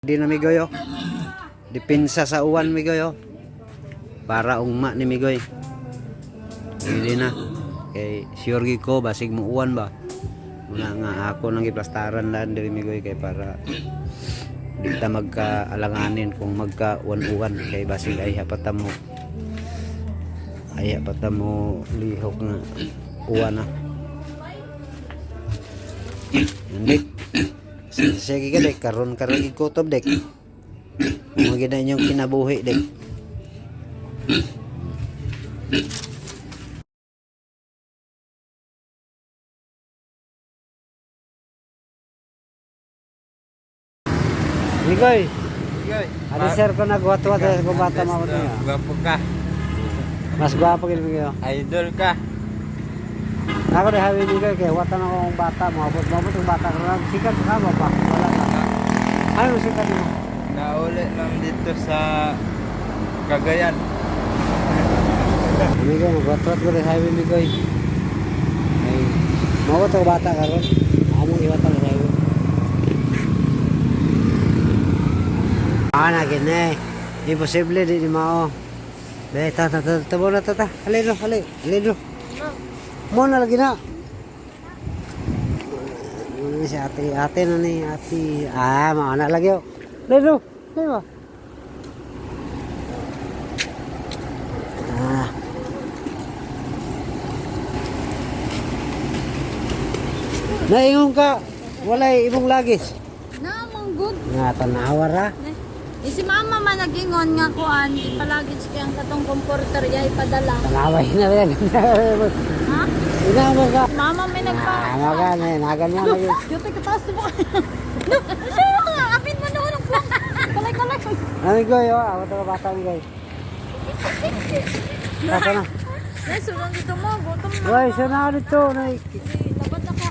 Di na Migoy oh. Dipinsa sa uwan Migoy oh. Para ungma ni Migoy. Hindi na. Kay sure ko basig mo uwan ba. Una nga ako nang iplastaran lang diri Migoy kay para di ta magkaalanganin kung magka-uwan-uwan kay basig ay hapata mo. Ay hapata mo lihok nga uwan na. Hindi. Sige ka dek, karon ka rin ikutob dek. Mga gina inyong kinabuhi dek. Migoy, ano sir ko nagwat-wat ko bata mo ito nga? Gwapo ka. Mas gwapo gini Migoy. Idol ka. Ako di hawi Migoy kay watan ako ang bata mo. Abot ang bata ko lang. Sikat ka ba pa? Wala ka. Ano sikat mo? Nauli lang dito sa Cagayan. Migoy, nagwat-wat ko di hawi Migoy. Ay, mawat ang bata ka ron. Among iwatan ang hawi. Na gini. Imposible di mao. Be tabo na tata. Halino. Mo na lagi na. Ini si ate na ni ate. Mao na lagi yo. Lelo. Lelo. Naingon ka. Walay imong lagis. Na, mong good. Nga tanawar ha. Si mama man nagingon nga kuan, ipalagi siya ang katong comforter ya ipadala. Tanaway na yan. Ha? Ina mo ka. Si mama may nagpa. Nagan mo lagi. Dito ka taas mo. Siya, apit mo doon ang plak. Kalay. Ami ko yo, ako to bata mi guys. Bata na. Yes, urang dito mo, gutom na. Hoy, sana dito na. Labat ako.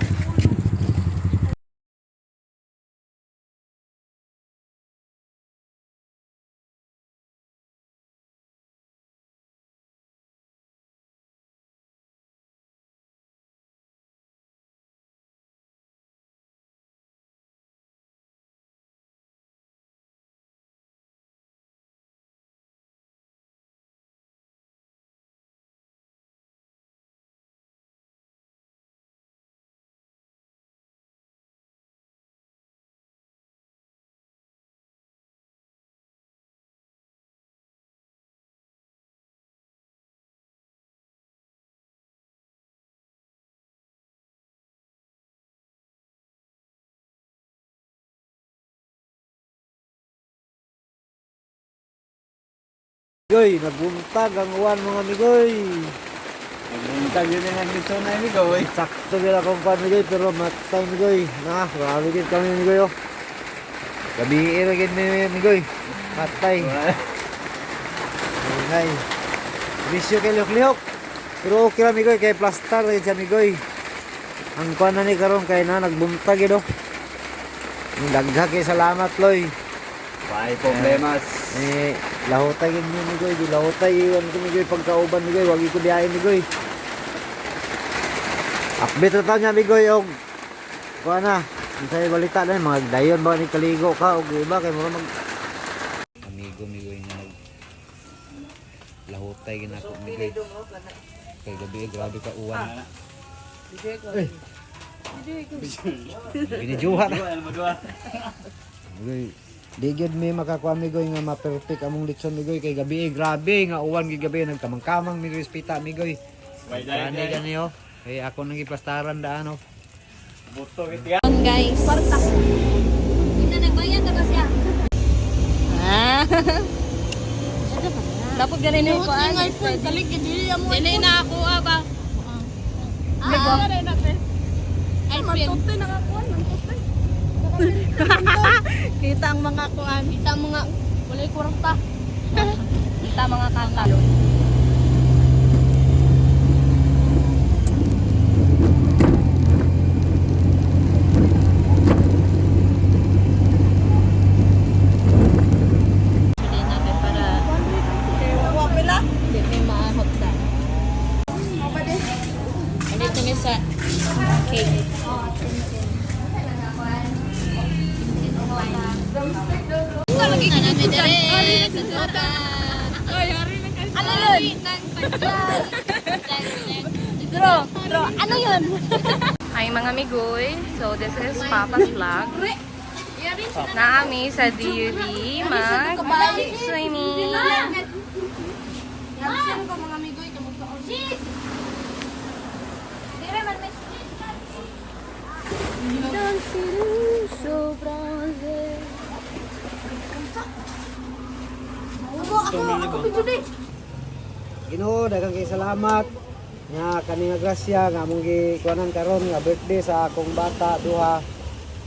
Goy, nagbuntag ang uwan mga migoy. Nagbintag yun yung nandito na amigo. Sakto gila kong pan migoy pero matay migoy. Grabe gid kami migoy oh. Gabi ira gid ni migoy. Matay. Ay. Bisyo kay lihok. Pero okay ra migoy kay plaster gid sa migoy. Ang kuan na ni karon kay na nagbuntag gid oh. Dagdag kay salamat loy. May problemas. Lahutay gid ni migoy, di lahutay iwan ko migoy pagkauban migoy, wag ko diain migoy. Update ta nya migoy og kuha na. Unsay balita na mga dayon ba ni kaligo ka og iba kay mo mag amigo migoy nga nag lahutay gid ako migoy. Kay gabi grabe ka uwan. Binijuha na. Migoy di gyud mi makakuha migoy nga ma-perfect among litson migoy kay gabi grabe nga uwan gid gabi nagkamang-kamang migoy spita migoy. Gani gani oh. Kay ako nang iplastaran daan oh. Buto gid ya. Guys, parta. Ina nagbayad na ba siya? Dapat ganin yung kuan. Kalik dili mo. Dili na ako ba? Ay, matutoy na kakuan, matutoy. Kita ang mga kuan. Kita ang mga walay kurta. Kita mga kakalon. Sa cake. magiging ito dyan. Hari na susuka. Ay, hari na kasi. Ano yun? Bro, ano yun? Hi mga migoy. So this is Papa's vlog. Naami sa DUV mag-swimming. Ginoo, daghang kay salamat nga kani nga grasya nga among gikuanan karon nga birthday sa akong bata duha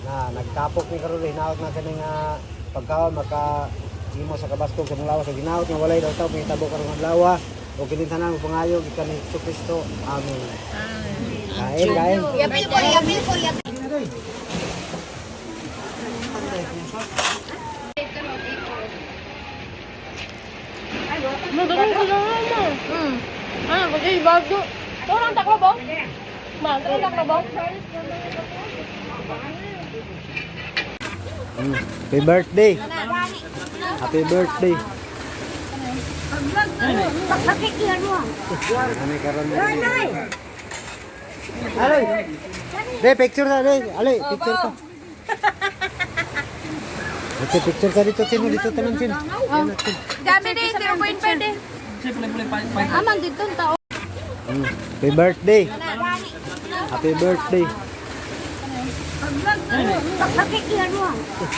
na nagtapok ni karon hinaot na kani nga pagkaon maka imo sa kabaskog sa lawas sa ginaot nga walay daw taw mahitabo karon nga lawa o kini tanan pangayo gikan ni Kristo. Amen. Kain. Yapil po. Magaling ko lang mo. Ano, bagay bago. Turang taklo ba? Ma, turang taklo ba? Happy birthday. Happy birthday. Kami karon. Aloy. De picture na de. Aloy, picture ka. Ito picture sa dito sino dito tanan sin. Dami din, 0.5 din. Aman dito ang tao. Happy birthday. Happy birthday.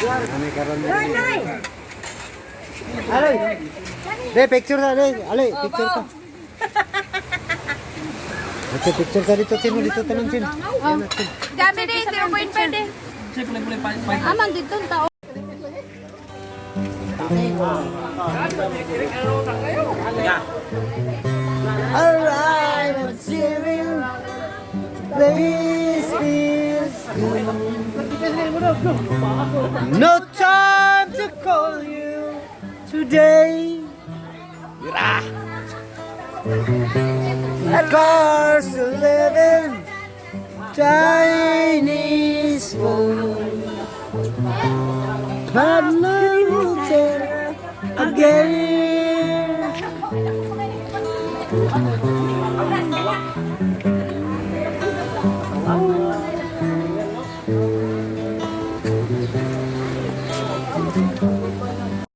Kami karon. Aloy. De picture na de. Aloy, picture ka. Ito picture sa dito sino dito tanan sin. Dami din, 0.5 din. Aman dito ang tao. Alright, I'm serious. This feels good. No time to call you today. Cars to live in Chinese food. But love will tell again. Oh.